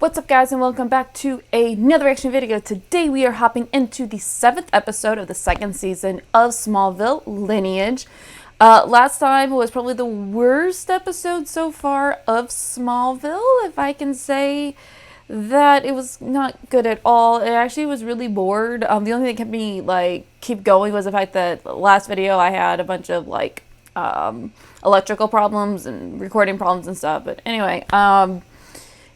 What's up, guys, and welcome back to another reaction video. Today we are hopping into the 7th episode of the 2nd season of Smallville, Lineage. Last time was probably the worst episode so far of Smallville, if I can say that. It was not good at all. It actually was really bored. The only thing that kept me keep going was the fact that last video I had a bunch of electrical problems and recording problems and stuff. But anyway,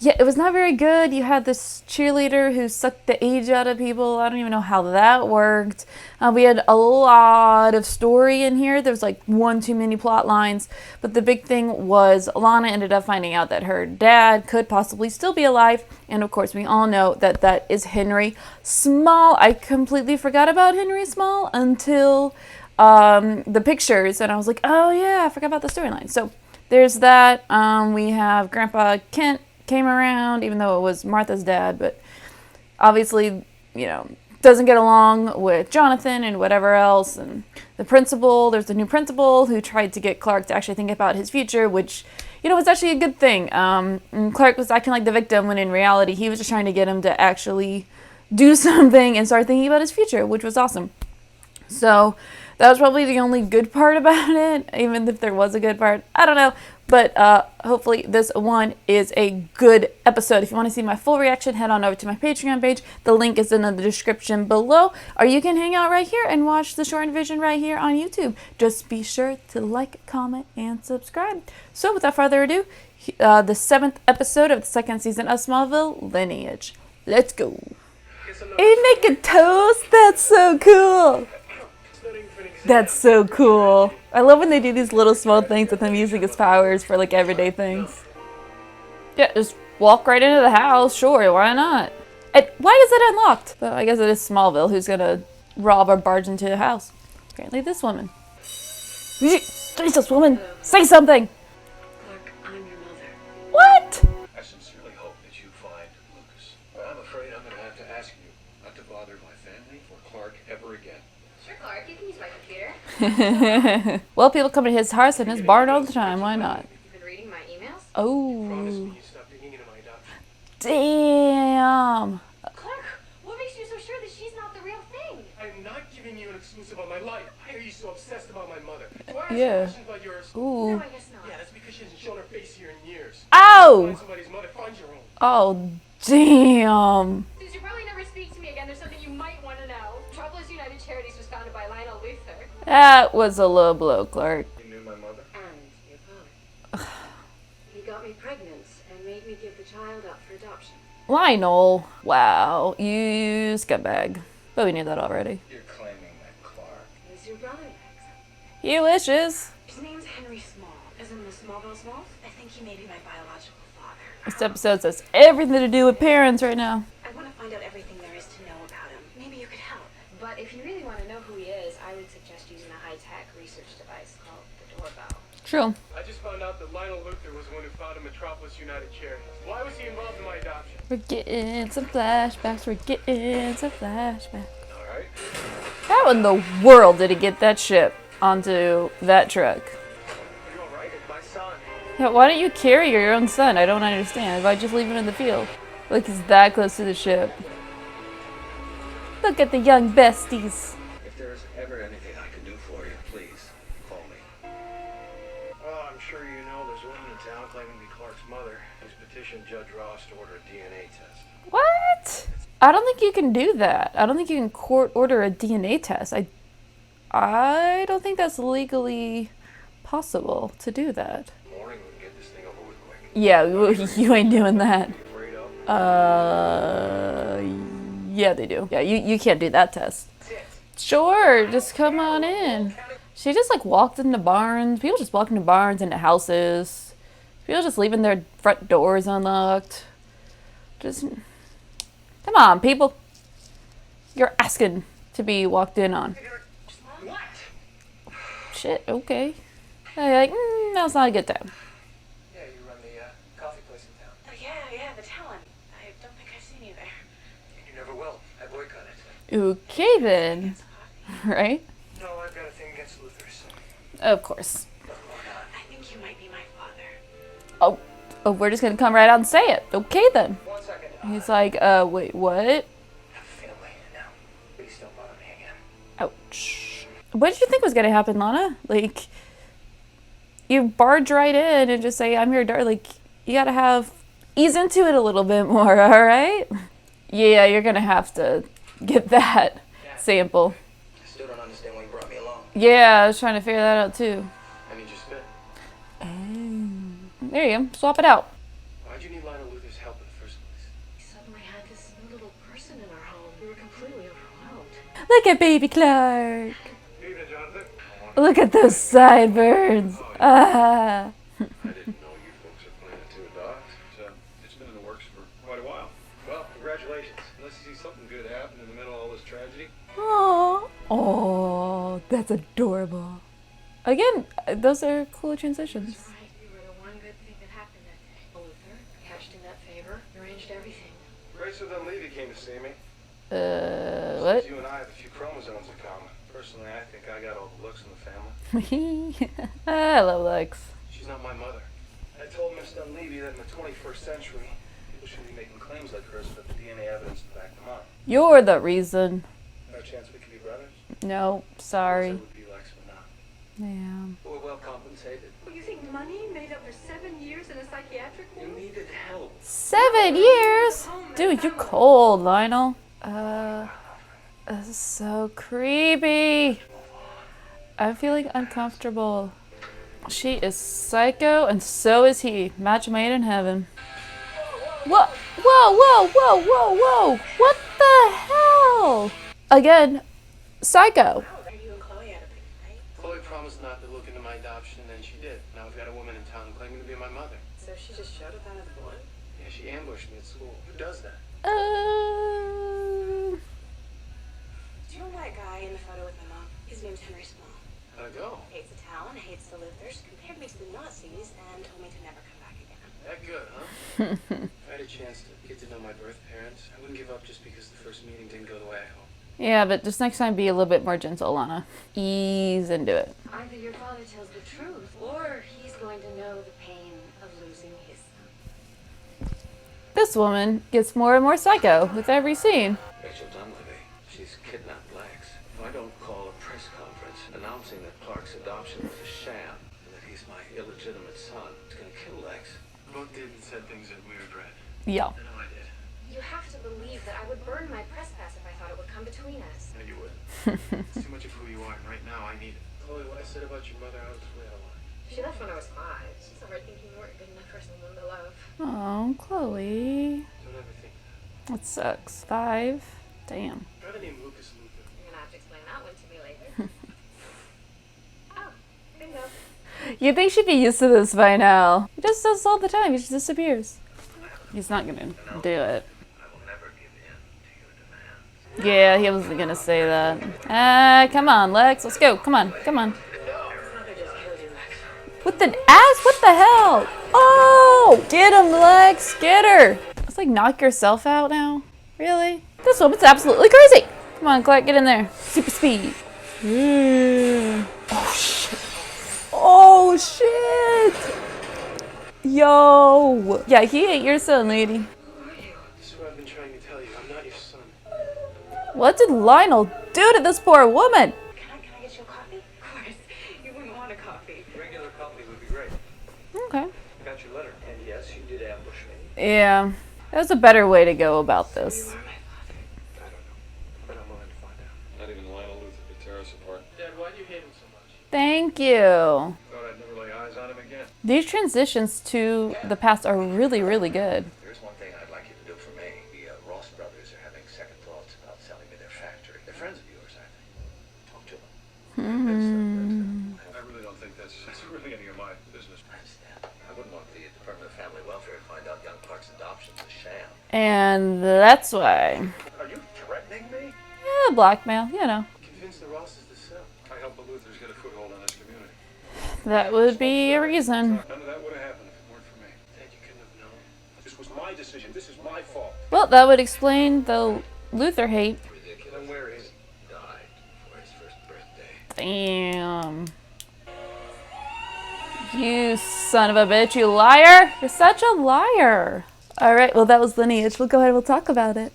yeah, it was not very good. You had this cheerleader who sucked the age out of people. I don't even know how that worked. We had a lot of story in here. There was like one too many plot lines. But the big thing was Lana ended up finding out that her dad could possibly still be alive. And of course, we all know that that is Henry Small. I completely forgot about Henry Small until the pictures. And I was like, oh yeah, I forgot about the storyline. So there's that. We have Grandpa Kent came around, even though it was Martha's dad, but obviously, you know, doesn't get along with Jonathan and whatever else. And the principal, there's the new principal who tried to get Clark to actually think about his future, which, you know, was actually a good thing. And Clark was acting like the victim when in reality he was just trying to get him to actually do something and start thinking about his future, which was awesome. So that was probably the only good part about it, even if there was a good part. I don't know. But hopefully this one is a good episode. If you want to see my full reaction, head on over to my Patreon page. The link is in the description below. Or you can hang out right here and watch the shortened version right here on YouTube. Just be sure to like, comment, and subscribe. So without further ado, the 7th episode of the 2nd season of Smallville, Lineage. Let's go. Hey, make a toast? That's so cool. That's so cool. I love when they do these little small things with him using his powers for like everyday things. Yeah, just walk right into the house. Sure, why not? And why is it unlocked? Well, I guess it is Smallville who's gonna rob or barge into the house. Apparently this woman. Jesus, woman! Say something! Clark, I'm your mother. What? I sincerely hope that you find Lucas. But I'm afraid I'm gonna have to ask you not to bother my family or Clark ever again. Sure, Clark, you can use my computer. Well, people come to his house and his barn all the time. Why not? You've been reading my emails? Oh. Promise me you stop digging into my adoption. Damn. Clark, what makes you so sure that she's not the real thing? I'm not giving you an exclusive on my life. Why are you so obsessed about my mother? Do I ask Yeah. questions about yours? Ooh. No, I guess not. Yeah, that's because she hasn't shown her face here in years. Ow! Find somebody's mother, find your own. Oh, damn. Since you probably never speak to me again, there's something you might want to know. Metropolis United Charities was founded by Lionel. That was a low blow, Clark. You knew my mother? And your father. He got me pregnant and made me give the child up for adoption. Lionel. Wow, you scumbag. But we knew that already. You're claiming that Clark. He's your brother, Lex. He wishes. His name's Henry Small. As in the Smallville Smalls? I think he may be my biological father. This episode has everything to do with parents right now. I want to find out everything there is to know about him. Maybe you could help. But if you really want to know who he is, I would suggest using a high-tech research device called the doorbell. True. I just found out that Lionel Luther was the one who founded Metropolis United Charities. Why was he involved in my adoption? We're getting some flashbacks. We're getting some flashbacks. Alright. How in the world did he get that ship onto that truck? Are you alright? It's my son. Yeah, why don't you carry your own son? I don't understand. Why just leave him in the field? Like he's that close to the ship. Look at the young besties. If there's ever anything I can do for you, please call me. Well, I'm sure you know there's a woman in town claiming to be Clark's mother who's petitioned Judge Ross to order a DNA test. What? I don't think you can do that. I don't think you can court order a DNA test. I don't think that's legally possible to do that. Morning we can get this thing over with quick. Yeah, you ain't doing that. You afraid of? Yeah, they do. Yeah, you can't do that test. Sure, just come on in. She just walked into barns. People just walk into barns, into houses. People just leaving their front doors unlocked. Just, come on, people. You're asking to be walked in on. What? Shit, okay. You're like, no, it's not a good time. Yeah, you run the coffee place in town. Oh, yeah, the Talon. I don't think I've seen you there. You never will. I boycott it. Okay then. Right? No, I've got a thing against Luthers. Of course. I think you might be my father. Oh, we're just gonna come right out and say it. Okay then. 1 second. He's like, wait, what? I have a family now. Please don't bother me again. Ouch. What did you think was gonna happen, Lana? Like, you barge right in and just say, I'm your daughter. Like, you gotta ease into it a little bit more, alright? Yeah, you're gonna have to get that sample. I still don't understand why you brought me along. Yeah, I was trying to figure that out too. I need your spit. There you go. Swap it out. Why'd you need Lionel Luther's help in the first place? We suddenly had this new little person in our home. We were completely overwhelmed. Look at baby Clark. Evening, Jonathan. Look at those sideburns. Ah. I didn't know you folks are planning to adopt. It's been in the works for quite a while. Well, congratulations. Unless you see something good happen in the middle of all this tragedy. Oh, oh, that's adorable. Again, those are cool transitions. That's right. You were the one good thing that happened that day. Luther cashed in that favor, arranged everything. Racer then Levy came to see me. What? You and I have a few chromosomes in common. Personally, I think I got all the looks in the family. I love Lex. She's not my mother. I told Miss Dunleavy that in the 21st century, people shouldn't be making claims like hers without the DNA evidence to back them up. You're the reason. No chance we could be brothers? No, I sorry. would be Lex, but not. Yeah. We're well compensated. Well, you think money made up for 7 years in a psychiatric You ward? needed help. 7 years? Dude, you're cold, Lionel. This is so creepy. I'm feeling uncomfortable. She is psycho, and so is he. Match made in heaven. Whoa, whoa, whoa, whoa, whoa, whoa. What the hell? Again, psycho. You and Chloe had a big fight. Chloe promised not to look into my adoption, and then she did. Now we've got a woman in town claiming to be my mother. So she just showed up out of the blue? Yeah, she ambushed me at school. Who does that? Do you know that guy in the photo with my mom? His name's Henry Small. How'd it go? Hates the town, hates the Luthers, compared me to the Nazis, and told me to never come back again. That good, huh? If I had a chance to get to know my birth parents, I wouldn't give up just because the first meeting didn't go the way I hoped. Yeah, but just next time be a little bit more gentle, Lana. Ease into it. Either your father tells the truth, or he's going to know the pain of losing his son. This woman gets more and more psycho with every scene. Rachel Dunleavy, she's kidnapped Lex. If I don't call a press conference announcing that Clark's adoption was a sham and that he's my illegitimate son, it's gonna kill Lex. Both did and said things that we regret. Yeah. I know I did. You have to believe that I would burn my press pass if I thought it would come between us. No, you wouldn't. It's too much of who you are, and right now I need it. Chloe, what I said about your mother, I was way out of line. She left when I was 5. She's over thinking you weren't good enough for someone to love. Oh, Chloe. Don't ever think that. That sucks. 5. Damn. Try the name Lucas Luther. You're gonna have to explain that one to me later. Oh, bingo. You think she'd be used to this by now. He just does this all the time. He just disappears. He's not gonna do it. I will never give in to your demands. Yeah, he wasn't gonna say that. Come on, Lex. Let's go. Come on. Come on. With an ass? What the hell? Oh! Get him, Lex. Get her. It's like knock yourself out now. Really? This woman's absolutely crazy. Come on, Clark. Get in there. Super speed. Oh, shit. Oh, shit. Yo. Yeah, he ain't your son, lady. This is what I've been trying to tell you. I'm not your son. What did Lionel do to this poor woman? Can I get you a coffee? Of course. You wouldn't want a coffee. Regular coffee would be great. Okay. I got your letter. And yes, you did ambush me. Yeah. There's a better way to go about this. I don't know. But I'm willing to find out. Not even Lionel Luther could tear us apart. Dad, why do you hate him so much? Thank you. Thought I'd never lay eyes on him again. These transitions to the past are really, really good. There's one thing I'd like you to do for me. The Ross brothers are having second thoughts about selling me their factory. They're friends of yours, I think. Talk to them. I really don't think that's really any of my business. I understand. I wouldn't want the Department of Family Welfare to find out young Clark's adoption's a sham. And that's why. Are you threatening me? Yeah, blackmail, you know. Convince the Rosses to sell. I help the Luthers get a foothold in this community. That would be a reason. None of that would have happened if it weren't for me. Dad, you couldn't have known. This was my decision. This is my fault. Well, that would explain the Luther hate. Ridiculous. And where is he? Died for his first birthday. Damn. You son of a bitch, you liar. You're such a liar. All right, well, that was Lineage. We'll go ahead and we'll talk about it.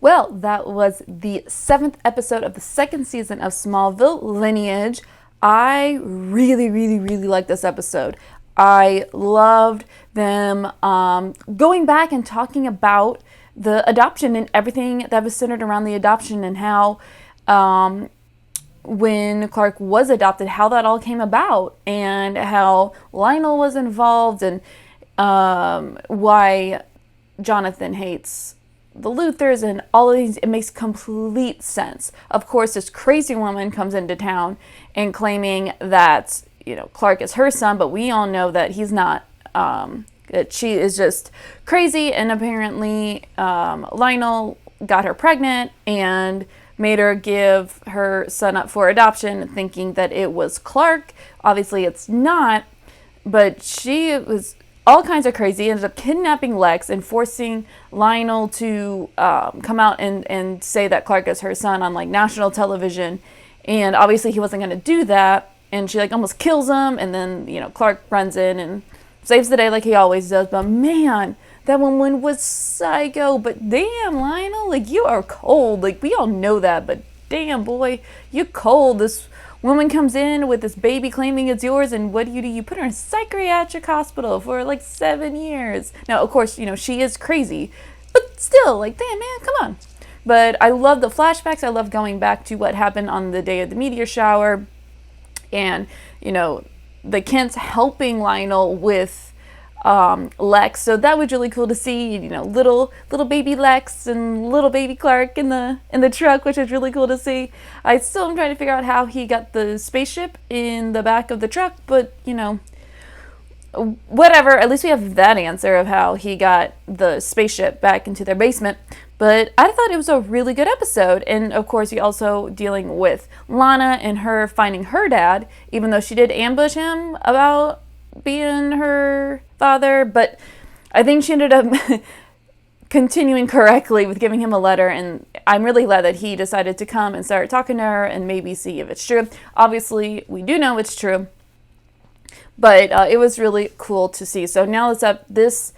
Well, that was the 7th episode of the 2nd season of Smallville, Lineage. I really, really, really liked this episode. I loved them going back and talking about the adoption and everything that was centered around the adoption and how when Clark was adopted, how that all came about and how Lionel was involved and why Jonathan hates the Luthers and all of these. It makes complete sense. Of course, this crazy woman comes into town and claiming that, Clark is her son, but we all know that he's not, that she is just crazy, and apparently Lionel got her pregnant and made her give her son up for adoption, thinking that it was Clark. Obviously, it's not, but she was all kinds of crazy, ended up kidnapping Lex and forcing Lionel to come out and say that Clark is her son on national television. And obviously he wasn't going to do that. And she almost kills him. And then, Clark runs in and saves the day like he always does. But man, that woman was psycho. But damn, Lionel, you are cold. We all know that. But damn, boy, you're cold. This woman comes in with this baby claiming it's yours, and what do? You put her in a psychiatric hospital for 7 years. Now, of course, she is crazy, but still, damn, man, come on. But I love the flashbacks. I love going back to what happened on the day of the meteor shower, and the Kents helping Lionel with Lex. So that was really cool to see. Little baby Lex and little baby Clark in the truck, which was really cool to see. I still am trying to figure out how he got the spaceship in the back of the truck, but whatever. At least we have that answer of how he got the spaceship back into their basement. But I thought it was a really good episode. And of course, you're also dealing with Lana and her finding her dad, even though she did ambush him about being her father. But I think she ended up continuing correctly with giving him a letter. And I'm really glad that he decided to come and start talking to her and maybe see if it's true. Obviously, we do know it's true. But it was really cool to see. So now this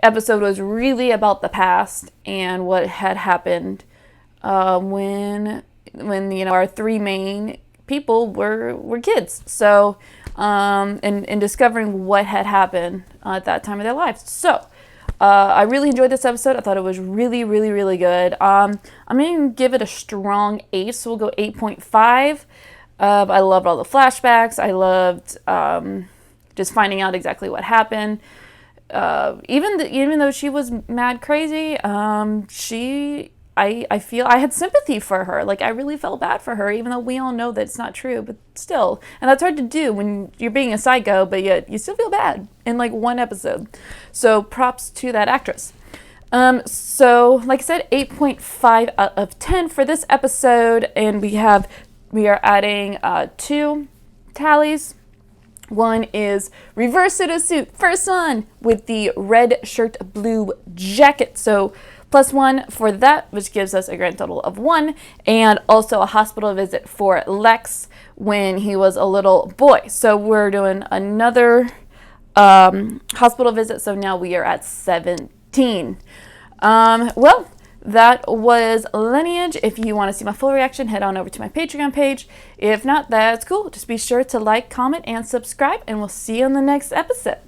episode was really about the past and what had happened when our 3 main people were kids. So and discovering what had happened at that time of their lives. So I really enjoyed this episode. I thought it was really, really, really good. I'm going to give it a strong 8, so we'll go 8.5. I loved all the flashbacks. I loved just finding out exactly what happened. Even though she was mad crazy, I feel I had sympathy for her. I really felt bad for her, even though we all know that it's not true, but still. And that's hard to do when you're being a psycho, but yet you still feel bad in one episode. So props to that actress. So like I said, 8.5 out of 10 for this episode, and we are adding 2 tallies. One is reverse Sudo Suit, first one, with the red shirt, blue jacket. So +1 for that, which gives us a grand total of 1. And also a hospital visit for Lex when he was a little boy. So we're doing another hospital visit. So now we are at 17. Well, that was Lineage. If you want to see my full reaction, head on over to my Patreon page. If not, that's cool. Just be sure to like, comment, and subscribe, and we'll see you in the next episode.